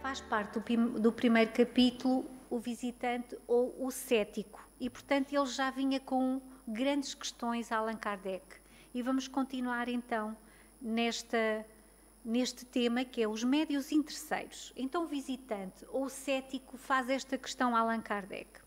faz parte do primeiro capítulo, o visitante ou o cético. E, portanto, ele já vinha com grandes questões a Allan Kardec. E vamos continuar, então, neste tema, que é os médios interesseiros. Então, o visitante ou o cético faz esta questão a Allan Kardec.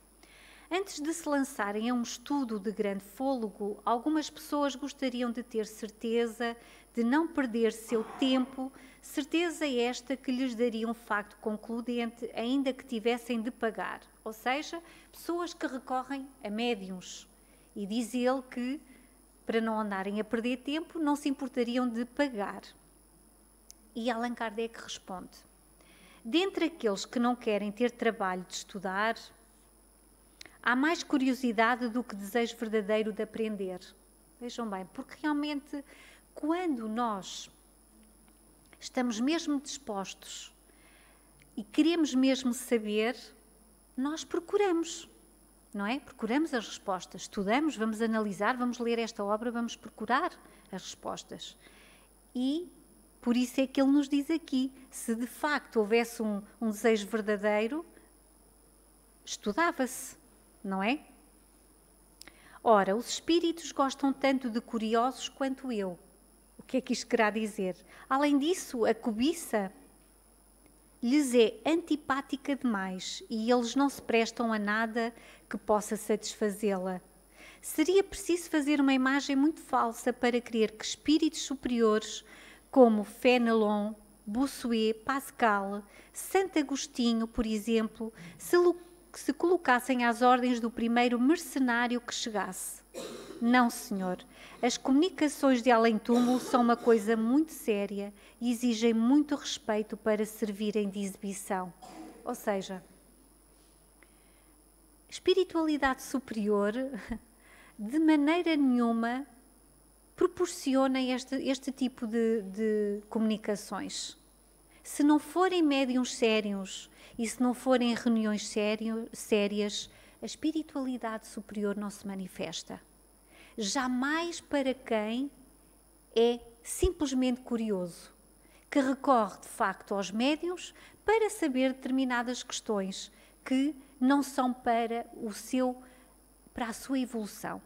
Antes de se lançarem a um estudo de grande fôlego, algumas pessoas gostariam de ter certeza de não perder seu tempo, certeza esta que lhes daria um facto concludente, ainda que tivessem de pagar. Ou seja, pessoas que recorrem a médiuns. E diz ele que, para não andarem a perder tempo, não se importariam de pagar. E Allan Kardec responde: dentre aqueles que não querem ter trabalho de estudar, há mais curiosidade do que desejo verdadeiro de aprender. Vejam bem, porque realmente, quando nós estamos mesmo dispostos e queremos mesmo saber, nós procuramos, não é? Procuramos as respostas, estudamos, vamos analisar, vamos ler esta obra, vamos procurar as respostas. E por isso é que ele nos diz aqui, se de facto houvesse um desejo verdadeiro, estudava-se, não é? Ora, os espíritos gostam tanto de curiosos quanto eu. O que é que isto querá dizer? Além disso, a cobiça lhes é antipática demais e eles não se prestam a nada que possa satisfazê-la. Seria preciso fazer uma imagem muito falsa para crer que espíritos superiores como Fénelon, Bossuet, Pascal, Santo Agostinho, por exemplo, se colocassem às ordens do primeiro mercenário que chegasse. Não, senhor. As comunicações de além-túmulo são uma coisa muito séria e exigem muito respeito para servirem de exibição. Ou seja, espiritualidade superior, de maneira nenhuma, proporciona este tipo de comunicações. Se não forem médiuns sérios e se não forem reuniões sérias, a espiritualidade superior não se manifesta. Jamais para quem é simplesmente curioso, que recorre de facto aos médiuns para saber determinadas questões que não são para a sua evolução.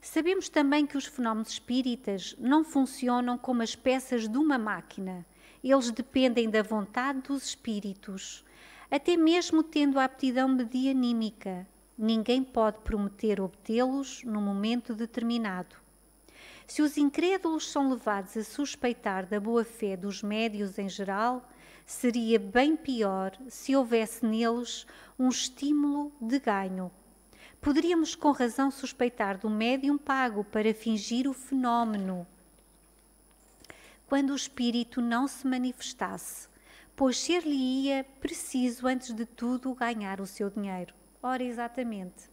Sabemos também que os fenómenos espíritas não funcionam como as peças de uma máquina. Eles dependem da vontade dos espíritos, até mesmo tendo a aptidão medianímica. Ninguém pode prometer obtê-los num momento determinado. Se os incrédulos são levados a suspeitar da boa-fé dos médiuns em geral, seria bem pior se houvesse neles um estímulo de ganho. Poderíamos com razão suspeitar do médium pago para fingir o fenómeno, quando o espírito não se manifestasse, pois ser-lhe-ia preciso, antes de tudo, ganhar o seu dinheiro. Ora, exatamente.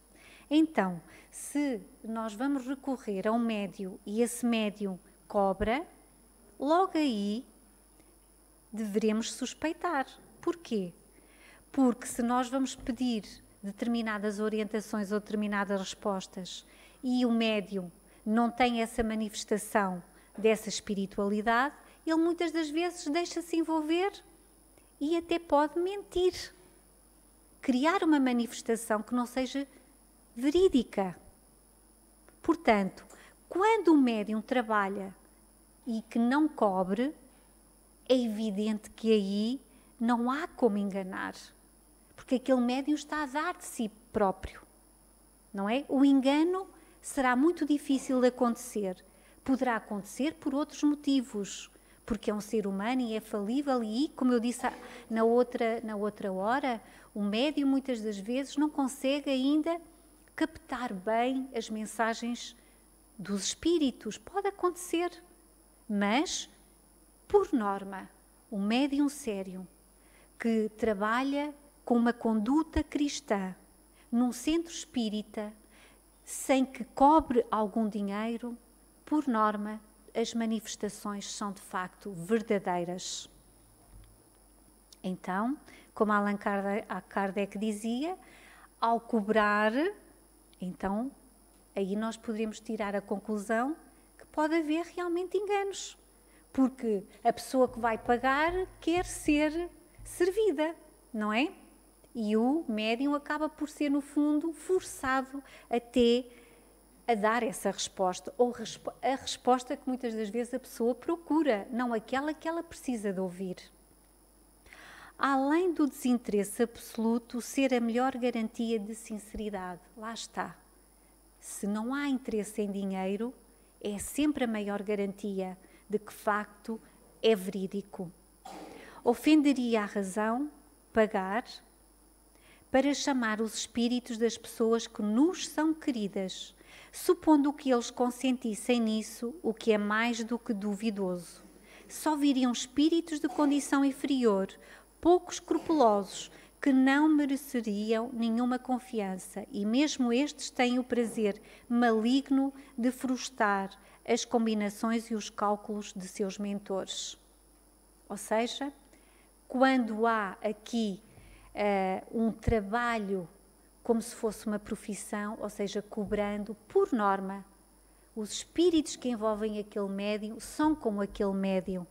Então, se nós vamos recorrer a um médium e esse médium cobra, logo aí deveremos suspeitar. Porquê? Porque se nós vamos pedir determinadas orientações ou determinadas respostas e o médium não tem essa manifestação dessa espiritualidade, ele muitas das vezes deixa-se envolver e até pode mentir, criar uma manifestação que não seja verídica. Portanto, quando o médium trabalha e que não cobre, é evidente que aí não há como enganar, porque aquele médium está a dar de si próprio, não é? O engano será muito difícil de acontecer. Poderá acontecer por outros motivos, porque é um ser humano e é falível e, como eu disse na outra hora, o médium muitas das vezes não consegue ainda captar bem as mensagens dos espíritos. Pode acontecer, mas, por norma, o médium sério que trabalha com uma conduta cristã num centro espírita, sem que cobre algum dinheiro, por norma, as manifestações são de facto verdadeiras. Então, como Allan Kardec dizia, ao cobrar, então, aí nós poderíamos tirar a conclusão que pode haver realmente enganos. porque a pessoa que vai pagar quer ser servida, não é? E o médium acaba por ser, no fundo, forçado até a dar essa resposta, ou a resposta que muitas das vezes a pessoa procura, não aquela que ela precisa de ouvir. Além do desinteresse absoluto, ser a melhor garantia de sinceridade. Lá está. Se não há interesse em dinheiro, é sempre a maior garantia de que, de facto, é verídico. Ofenderia a razão pagar para chamar os espíritos das pessoas que nos são queridas, supondo que eles consentissem nisso, o que é mais do que duvidoso. Só viriam espíritos de condição inferior, pouco escrupulosos, que não mereceriam nenhuma confiança, e mesmo estes têm o prazer maligno de frustrar as combinações e os cálculos de seus mentores. Ou seja, quando há aqui um trabalho como se fosse uma profissão, ou seja, cobrando, por norma, os espíritos que envolvem aquele médium são como aquele médium.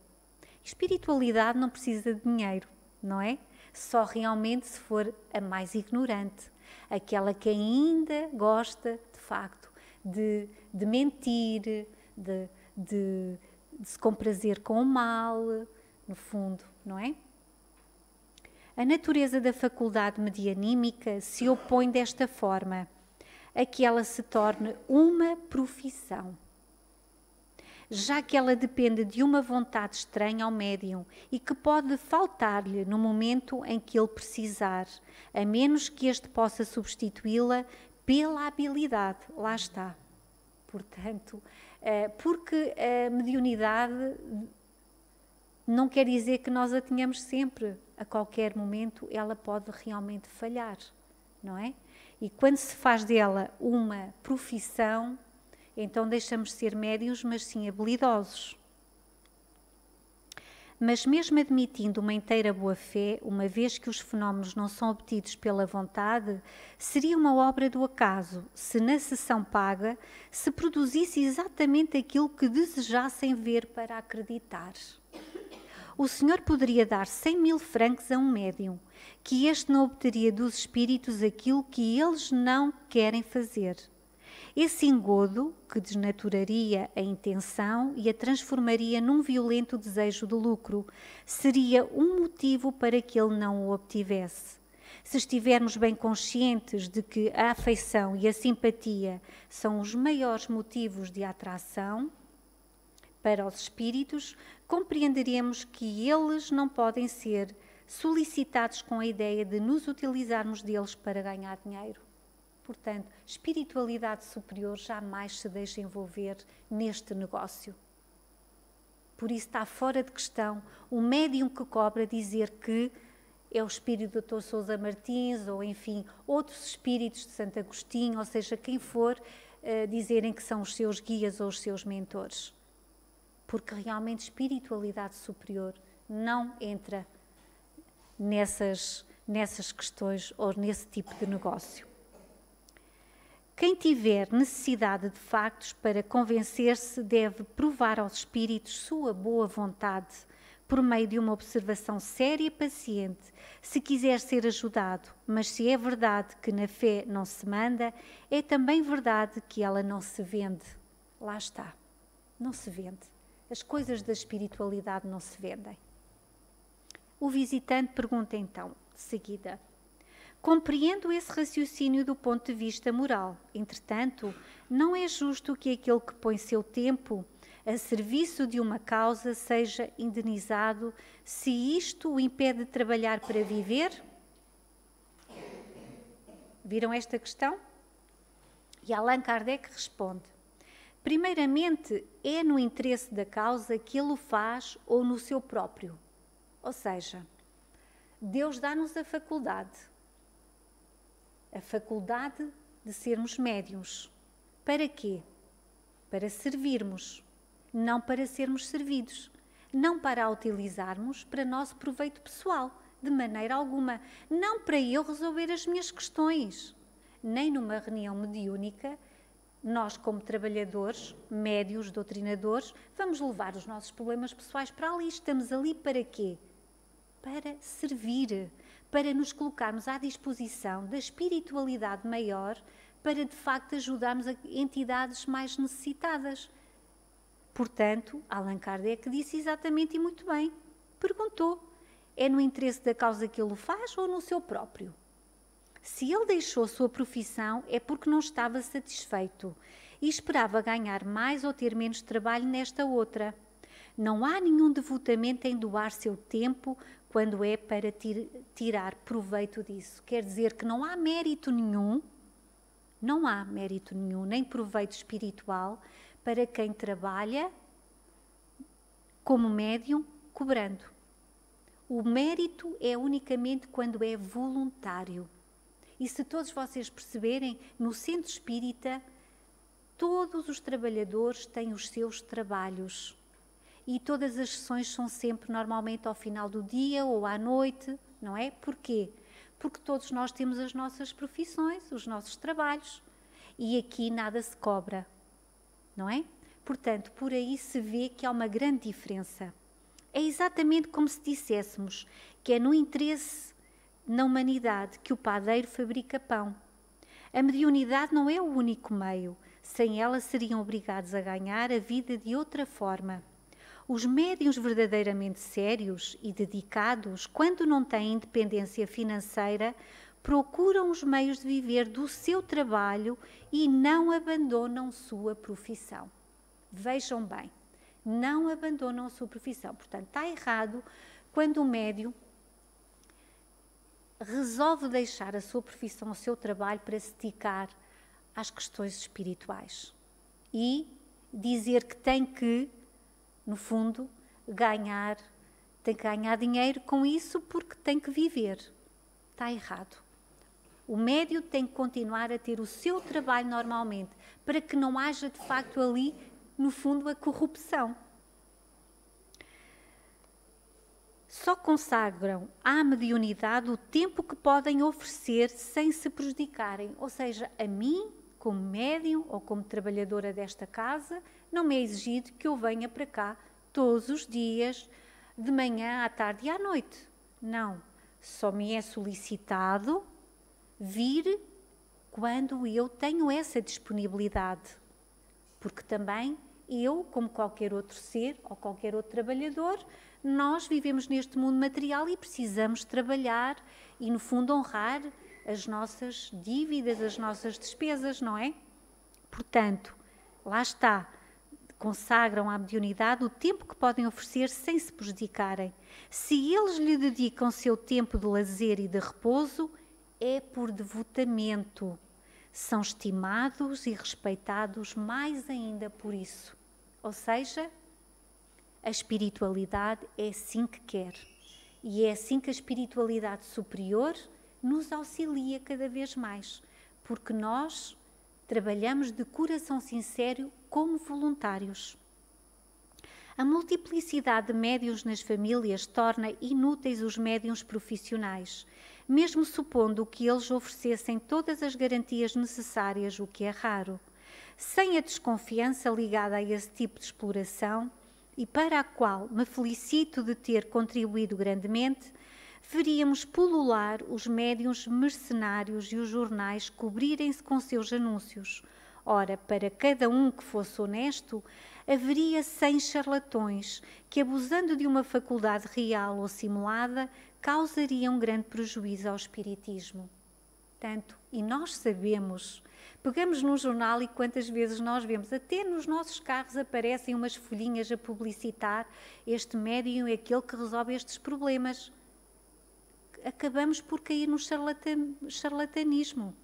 Espiritualidade não precisa de dinheiro, não é? Só realmente se for a mais ignorante, aquela que ainda gosta, de facto, de mentir, de se comprazer com o mal, no fundo, não é? A natureza da faculdade medianímica se opõe desta forma a que ela se torne uma profissão, já que ela depende de uma vontade estranha ao médium e que pode faltar-lhe no momento em que ele precisar, a menos que este possa substituí-la pela habilidade. Lá está. Portanto, porque a mediunidade não quer dizer que nós a tenhamos sempre. A qualquer momento ela pode realmente falhar, não é? E quando se faz dela uma profissão, então deixamos de ser médiuns, mas sim habilidosos. Mas mesmo admitindo uma inteira boa-fé, uma vez que os fenómenos não são obtidos pela vontade, seria uma obra do acaso se na sessão paga se produzisse exatamente aquilo que desejassem ver para acreditar. O senhor poderia dar 100.000 francos a um médium, que este não obteria dos espíritos aquilo que eles não querem fazer. Esse engodo, que desnaturaria a intenção e a transformaria num violento desejo de lucro, seria um motivo para que ele não o obtivesse. Se estivermos bem conscientes de que a afeição e a simpatia são os maiores motivos de atração para os espíritos, compreenderemos que eles não podem ser solicitados com a ideia de nos utilizarmos deles para ganhar dinheiro. Portanto, espiritualidade superior jamais se deixa envolver neste negócio. Por isso está fora de questão o médium que cobra dizer que é o espírito do Dr. Sousa Martins, ou enfim, outros espíritos de Santo Agostinho, ou seja, quem for, dizerem que são os seus guias ou os seus mentores. Porque realmente espiritualidade superior não entra nessas questões ou nesse tipo de negócio. Quem tiver necessidade de factos para convencer-se deve provar aos espíritos sua boa vontade por meio de uma observação séria e paciente, se quiser ser ajudado, mas se é verdade que na fé não se manda, é também verdade que ela não se vende. Lá está, não se vende. As coisas da espiritualidade não se vendem. O visitante pergunta então, de seguida: compreendo esse raciocínio do ponto de vista moral. Entretanto, não é justo que aquele que põe seu tempo a serviço de uma causa seja indenizado se isto o impede de trabalhar para viver? Viram esta questão? E Allan Kardec responde: primeiramente, é no interesse da causa que ele o faz ou no seu próprio. Ou seja, Deus dá-nos a faculdade de sermos médiuns. Para quê? Para servirmos, não para sermos servidos, não para a utilizarmos para nosso proveito pessoal, de maneira alguma, não para eu resolver as minhas questões, nem numa reunião mediúnica Nós, como trabalhadores, médios, doutrinadores, vamos levar os nossos problemas pessoais para ali. Estamos ali para quê? Para servir, para nos colocarmos à disposição da espiritualidade maior, para de facto ajudarmos a entidades mais necessitadas. Portanto, Allan Kardec disse exatamente e muito bem. Perguntou, é no interesse da causa que ele o faz ou no seu próprio? Se ele deixou a sua profissão é porque não estava satisfeito e esperava ganhar mais ou ter menos trabalho nesta outra. Não há nenhum devotamento em doar seu tempo quando é para tirar proveito disso. Quer dizer que não há mérito nenhum, nem proveito espiritual para quem trabalha como médium cobrando. O mérito é unicamente quando é voluntário. E se todos vocês perceberem, no centro espírita, todos os trabalhadores têm os seus trabalhos. E todas as sessões são sempre, normalmente, ao final do dia ou à noite, não é? Porquê? Porque todos nós temos as nossas profissões, os nossos trabalhos. E aqui nada se cobra, não é? Portanto, por aí se vê que há uma grande diferença. É exatamente como se disséssemos que é no interesse na humanidade que o padeiro fabrica pão. A mediunidade não é o único meio. Sem ela seriam obrigados a ganhar a vida de outra forma. Os médiuns verdadeiramente sérios e dedicados, quando não têm independência financeira, procuram os meios de viver do seu trabalho e não abandonam sua profissão. Vejam bem, não abandonam a sua profissão. Portanto, está errado quando o médium resolve deixar a sua profissão, o seu trabalho, para se dedicar às questões espirituais e dizer que tem que, no fundo, tem que ganhar dinheiro com isso porque tem que viver. Está errado. O médium tem que continuar a ter o seu trabalho normalmente, para que não haja, de facto, ali, no fundo, a corrupção. Só consagram à mediunidade o tempo que podem oferecer sem se prejudicarem. Ou seja, a mim, como médium ou como trabalhadora desta casa, não me é exigido que eu venha para cá todos os dias, de manhã, à tarde e à noite. Não. Só me é solicitado vir quando eu tenho essa disponibilidade. Porque também eu, como qualquer outro ser ou qualquer outro trabalhador, nós vivemos neste mundo material e precisamos trabalhar e, no fundo, honrar as nossas dívidas, as nossas despesas, não é? Portanto, lá está, consagram à mediunidade o tempo que podem oferecer sem se prejudicarem. Se eles lhe dedicam seu tempo de lazer e de repouso, é por devotamento. São estimados e respeitados mais ainda por isso. Ou seja, a espiritualidade é assim que quer. E é assim que a espiritualidade superior nos auxilia cada vez mais. Porque nós trabalhamos de coração sincero como voluntários. A multiplicidade de médiuns nas famílias torna inúteis os médiuns profissionais, mesmo supondo que eles oferecessem todas as garantias necessárias, o que é raro. Sem a desconfiança ligada a esse tipo de exploração, e para a qual me felicito de ter contribuído grandemente, veríamos pulular os médiuns mercenários e os jornais cobrirem-se com seus anúncios. Ora, para cada um que fosse honesto, haveria 100 charlatões que, abusando de uma faculdade real ou simulada, causariam grande prejuízo ao espiritismo. Tanto, e nós sabemos, pegamos num jornal e quantas vezes nós vemos, até nos nossos carros aparecem umas folhinhas a publicitar: este médium é aquele que resolve estes problemas. Acabamos por cair no charlatanismo.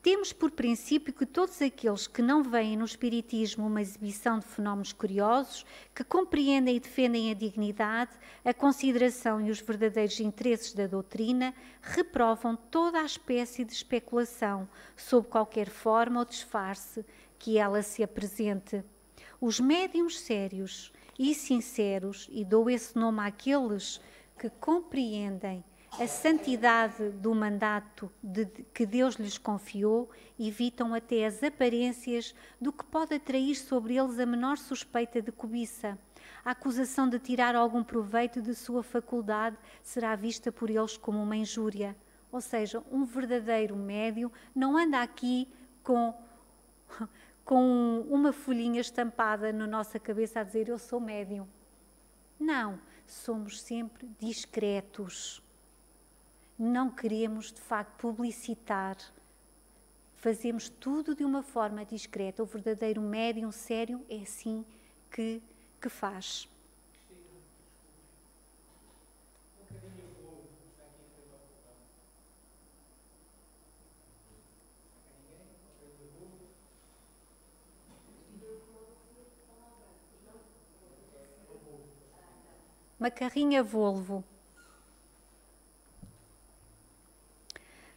Temos por princípio que todos aqueles que não veem no espiritismo uma exibição de fenómenos curiosos, que compreendem e defendem a dignidade, a consideração e os verdadeiros interesses da doutrina, reprovam toda a espécie de especulação, sob qualquer forma ou disfarce que ela se apresente. Os médiuns sérios e sinceros, e dou esse nome àqueles que compreendem a santidade do mandato que Deus lhes confiou, evitam até as aparências do que pode atrair sobre eles a menor suspeita de cobiça. A acusação de tirar algum proveito de sua faculdade será vista por eles como uma injúria. Ou seja, um verdadeiro médium não anda aqui com uma folhinha estampada na nossa cabeça a dizer eu sou médium. Não, somos sempre discretos. Não queremos, de facto, publicitar. Fazemos tudo de uma forma discreta. O verdadeiro médium sério é assim que faz. Uma carrinha Volvo.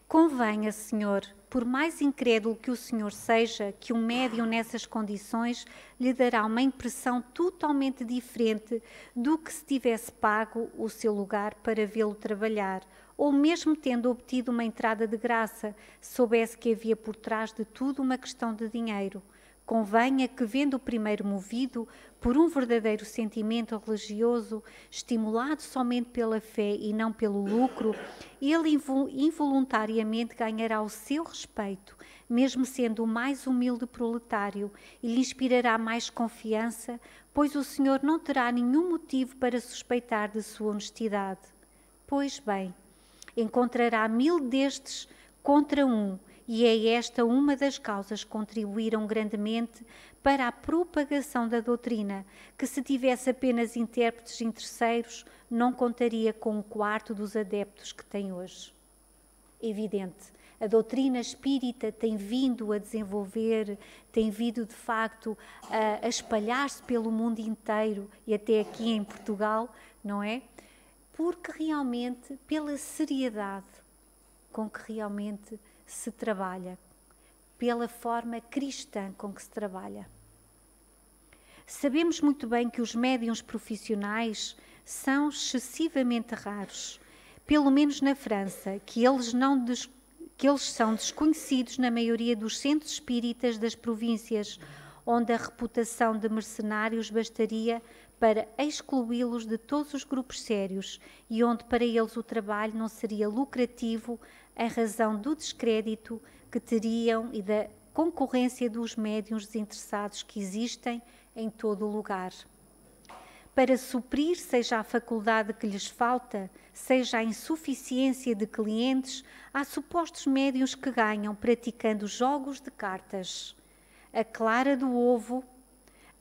Convenha, Senhor, por mais incrédulo que o Senhor seja, que um médium nessas condições lhe dará uma impressão totalmente diferente do que se tivesse pago o seu lugar para vê-lo trabalhar, ou mesmo tendo obtido uma entrada de graça, soubesse que havia por trás de tudo uma questão de dinheiro. Convenha que, vendo o primeiro movido por um verdadeiro sentimento religioso, estimulado somente pela fé e não pelo lucro, ele involuntariamente ganhará o seu respeito, mesmo sendo o mais humilde proletário, e lhe inspirará mais confiança, pois o Senhor não terá nenhum motivo para suspeitar de sua honestidade. Pois bem, encontrará 1000 destes contra um, e é esta uma das causas que contribuíram grandemente para a propagação da doutrina, que se tivesse apenas intérpretes em terceiros, não contaria com um quarto dos adeptos que tem hoje. Evidente, a doutrina espírita tem vindo a desenvolver, tem vindo de facto a espalhar-se pelo mundo inteiro e até aqui em Portugal, não é? Porque realmente, pela seriedade com que realmente se trabalha, pela forma cristã com que se trabalha. Sabemos muito bem que os médiuns profissionais são excessivamente raros, pelo menos na França, que eles são desconhecidos na maioria dos centros espíritas das províncias, onde a reputação de mercenários bastaria para excluí-los de todos os grupos sérios e onde para eles o trabalho não seria lucrativo em razão do descrédito que teriam e da concorrência dos médiuns desinteressados que existem em todo o lugar. Para suprir, seja a faculdade que lhes falta, seja a insuficiência de clientes, há supostos médiuns que ganham praticando jogos de cartas, a clara do ovo,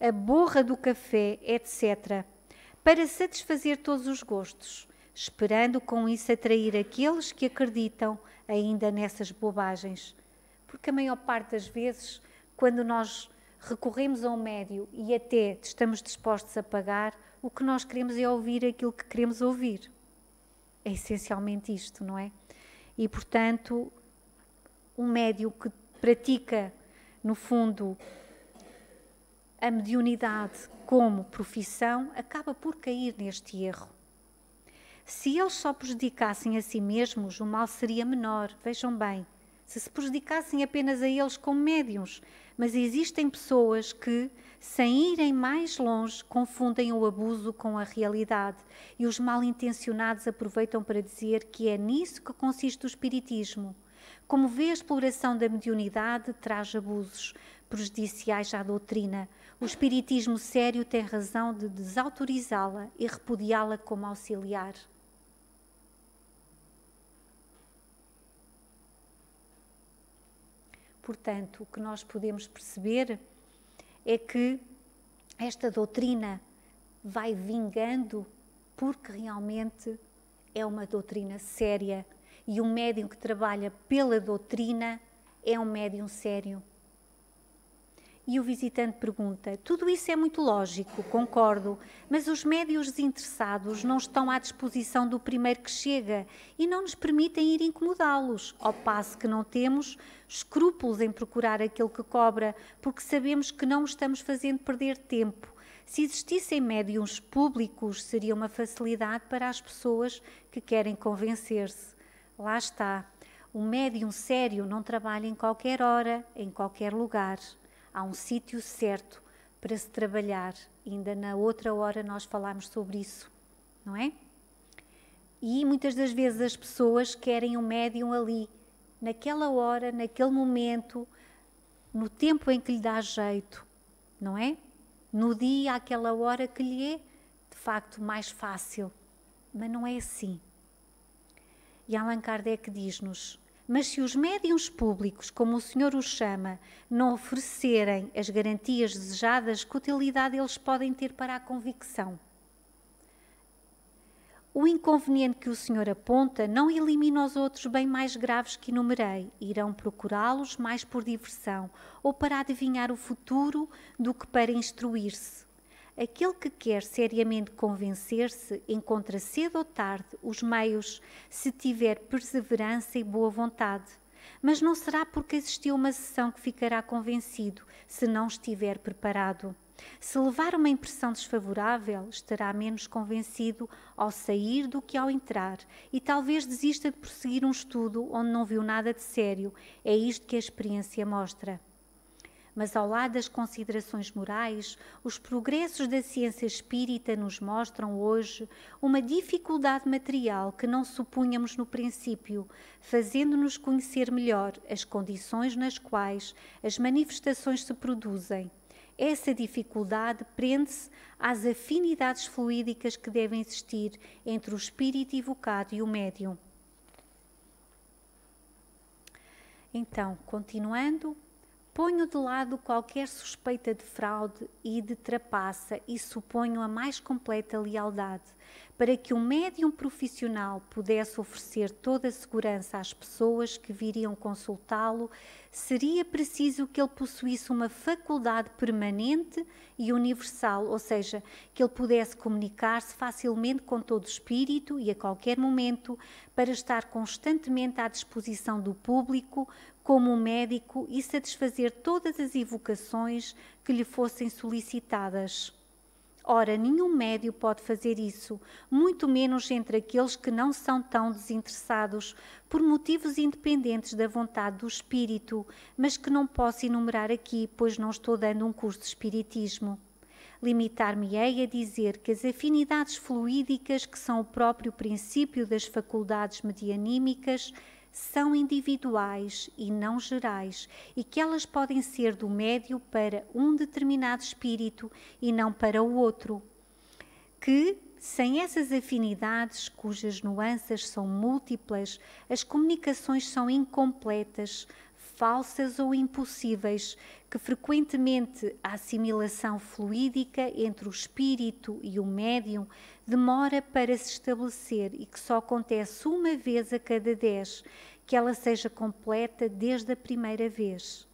a borra do café, etc., para satisfazer todos os gostos, esperando com isso atrair aqueles que acreditam ainda nessas bobagens. Porque a maior parte das vezes, quando nós recorremos a um médium e até estamos dispostos a pagar, o que nós queremos é ouvir aquilo que queremos ouvir. É essencialmente isto, não é? E, portanto, um médium que pratica, no fundo, a mediunidade como profissão, acaba por cair neste erro. Se eles só prejudicassem a si mesmos, o mal seria menor, vejam bem, se prejudicassem apenas a eles como médiuns. Mas existem pessoas que, sem irem mais longe, confundem o abuso com a realidade e os mal-intencionados aproveitam para dizer que é nisso que consiste o espiritismo. Como vê, a exploração da mediunidade traz abusos prejudiciais à doutrina. O espiritismo sério tem razão de desautorizá-la e repudiá-la como auxiliar. Portanto, o que nós podemos perceber é que esta doutrina vai vingando porque realmente é uma doutrina séria e um médium que trabalha pela doutrina é um médium sério. E o visitante pergunta, tudo isso é muito lógico, concordo, mas os médiuns desinteressados não estão à disposição do primeiro que chega e não nos permitem ir incomodá-los, ao passo que não temos escrúpulos em procurar aquele que cobra, porque sabemos que não o estamos fazendo perder tempo. Se existissem médiums públicos, seria uma facilidade para as pessoas que querem convencer-se. Lá está. O médium sério não trabalha em qualquer hora, em qualquer lugar. Há um sítio certo para se trabalhar. Ainda na outra hora nós falámos sobre isso, não é? E muitas das vezes as pessoas querem um médium ali, naquela hora, naquele momento, no tempo em que lhe dá jeito, não é? No dia, àquela hora que lhe é, de facto, mais fácil. Mas não é assim. E Allan Kardec diz-nos: mas se os médiuns públicos, como o Senhor os chama, não oferecerem as garantias desejadas, que utilidade eles podem ter para a convicção? O inconveniente que o Senhor aponta não elimina os outros bem mais graves que enumerei. Irão procurá-los mais por diversão ou para adivinhar o futuro do que para instruir-se. Aquele que quer seriamente convencer-se encontra cedo ou tarde os meios, se tiver perseverança e boa vontade. Mas não será porque existiu uma sessão que ficará convencido, se não estiver preparado. Se levar uma impressão desfavorável, estará menos convencido ao sair do que ao entrar e talvez desista de prosseguir um estudo onde não viu nada de sério. É isto que a experiência mostra. Mas ao lado das considerações morais, os progressos da ciência espírita nos mostram hoje uma dificuldade material que não supunhamos no princípio, fazendo-nos conhecer melhor as condições nas quais as manifestações se produzem. Essa dificuldade prende-se às afinidades fluídicas que devem existir entre o espírito evocado e o médium. Então, continuando, ponho de lado qualquer suspeita de fraude e de trapaça e suponho a mais completa lealdade. Para que um médium profissional pudesse oferecer toda a segurança às pessoas que viriam consultá-lo, seria preciso que ele possuísse uma faculdade permanente e universal, ou seja, que ele pudesse comunicar-se facilmente com todo o espírito e a qualquer momento, para estar constantemente à disposição do público como um médico e satisfazer todas as evocações que lhe fossem solicitadas. Ora, nenhum médium pode fazer isso, muito menos entre aqueles que não são tão desinteressados, por motivos independentes da vontade do espírito, mas que não posso enumerar aqui, pois não estou dando um curso de espiritismo. Limitar-me-ei a dizer que as afinidades fluídicas, que são o próprio princípio das faculdades medianímicas, são individuais e não gerais, e que elas podem ser do médio para um determinado espírito e não para o outro. Que, sem essas afinidades, cujas nuances são múltiplas, as comunicações são incompletas, falsas ou impossíveis, que frequentemente a assimilação fluídica entre o espírito e o médium demora para se estabelecer e que só acontece uma vez a cada 10, que ela seja completa desde a primeira vez.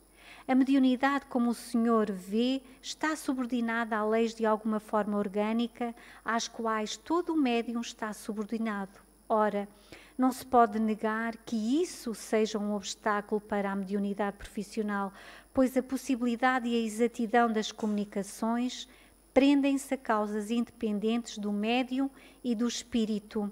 A mediunidade, como o Senhor vê, está subordinada a leis de alguma forma orgânica, às quais todo o médium está subordinado. Ora, não se pode negar que isso seja um obstáculo para a mediunidade profissional, pois a possibilidade e a exatidão das comunicações prendem-se a causas independentes do médium e do espírito.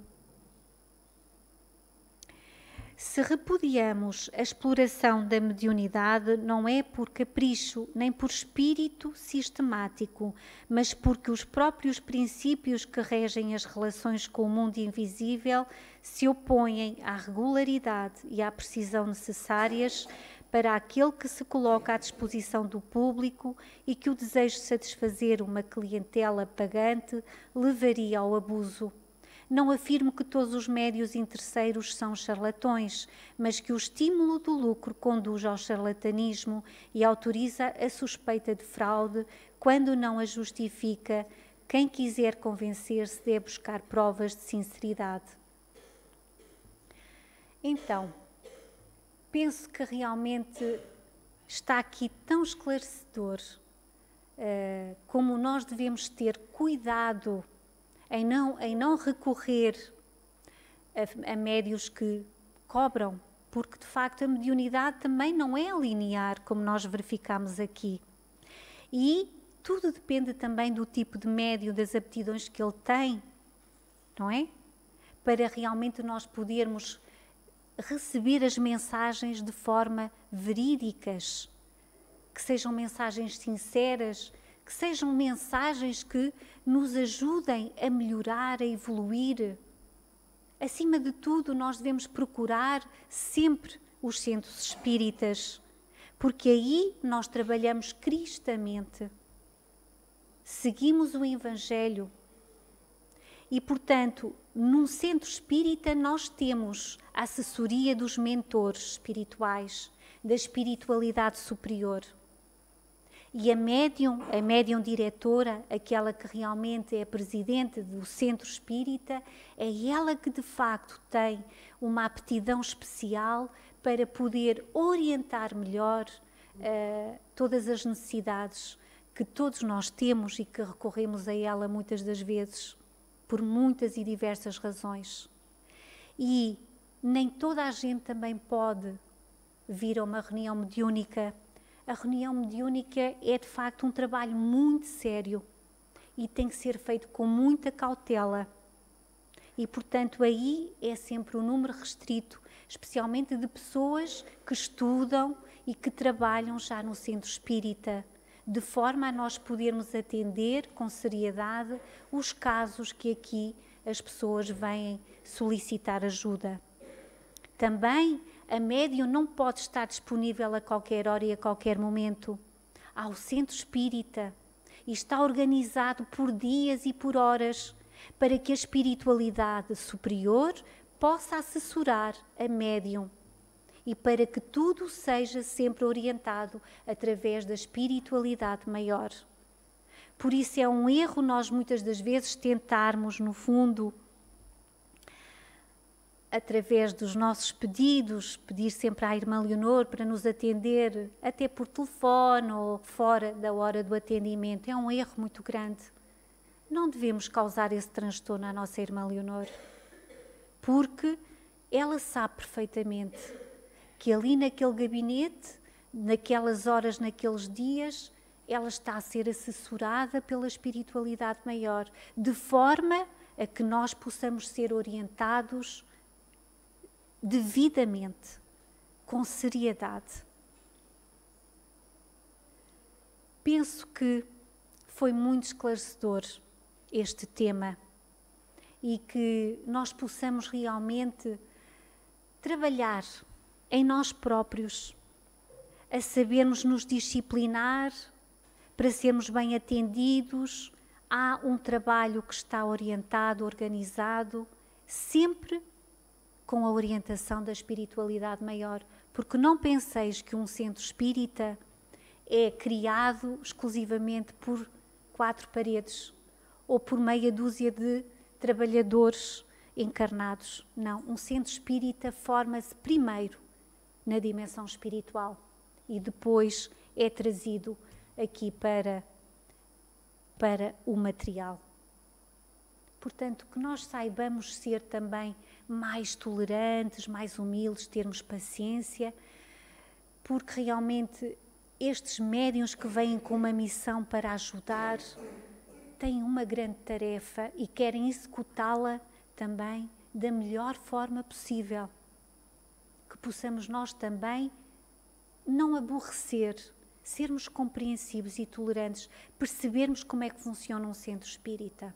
Se repudiamos a exploração da mediunidade, não é por capricho nem por espírito sistemático, mas porque os próprios princípios que regem as relações com o mundo invisível se opõem à regularidade e à precisão necessárias para aquele que se coloca à disposição do público e que o desejo de satisfazer uma clientela pagante levaria ao abuso. Não afirmo que todos os médios interesseiros são charlatões, mas que o estímulo do lucro conduz ao charlatanismo e autoriza a suspeita de fraude quando não a justifica. Quem quiser convencer-se deve buscar provas de sinceridade. Então, penso que realmente está aqui tão esclarecedor como nós devemos ter cuidado em não recorrer a médios que cobram, porque de facto a mediunidade também não é linear, como nós verificamos aqui. E tudo depende também do tipo de médium, das aptidões que ele tem, não é? Para realmente nós podermos receber as mensagens de forma verídicas, que sejam mensagens sinceras, que sejam mensagens que nos ajudem a melhorar, a evoluir. Acima de tudo, nós devemos procurar sempre os centros espíritas, porque aí nós trabalhamos cristamente, seguimos o Evangelho e, portanto, num centro espírita nós temos a assessoria dos mentores espirituais, da espiritualidade superior. E a médium diretora, aquela que realmente é presidente do centro espírita, é ela que de facto tem uma aptidão especial para poder orientar melhor todas as necessidades que todos nós temos e que recorremos a ela muitas das vezes, por muitas e diversas razões. E nem toda a gente também pode vir a uma reunião mediúnica. A reunião mediúnica é de facto um trabalho muito sério e tem que ser feito com muita cautela. E, portanto, aí é sempre um número restrito, especialmente de pessoas que estudam e que trabalham já no centro espírita, de forma a nós podermos atender com seriedade os casos que aqui as pessoas vêm solicitar ajuda. Também a médium não pode estar disponível a qualquer hora e a qualquer momento. Há o centro espírita e está organizado por dias e por horas para que a espiritualidade superior possa assessorar a médium e para que tudo seja sempre orientado através da espiritualidade maior. Por isso é um erro nós muitas das vezes tentarmos, no fundo, através dos nossos pedidos, pedir sempre à irmã Leonor para nos atender, até por telefone ou fora da hora do atendimento. É um erro muito grande. Não devemos causar esse transtorno à nossa irmã Leonor, porque ela sabe perfeitamente que ali naquele gabinete, naquelas horas, naqueles dias, ela está a ser assessorada pela espiritualidade maior, de forma a que nós possamos ser orientados devidamente, com seriedade. Penso que foi muito esclarecedor este tema e que nós possamos realmente trabalhar em nós próprios, a sabermos nos disciplinar para sermos bem atendidos. Há um trabalho que está orientado, organizado, sempre com a orientação da espiritualidade maior, porque não penseis que um centro espírita é criado exclusivamente por 4 paredes ou por meia dúzia de trabalhadores encarnados. Não, um centro espírita forma-se primeiro na dimensão espiritual e depois é trazido aqui para o material. Portanto, que nós saibamos ser também mais tolerantes, mais humildes, termos paciência, porque realmente estes médiuns que vêm com uma missão para ajudar têm uma grande tarefa e querem executá-la também da melhor forma possível. Que possamos nós também não aborrecer, sermos compreensivos e tolerantes, percebermos como é que funciona um centro espírita.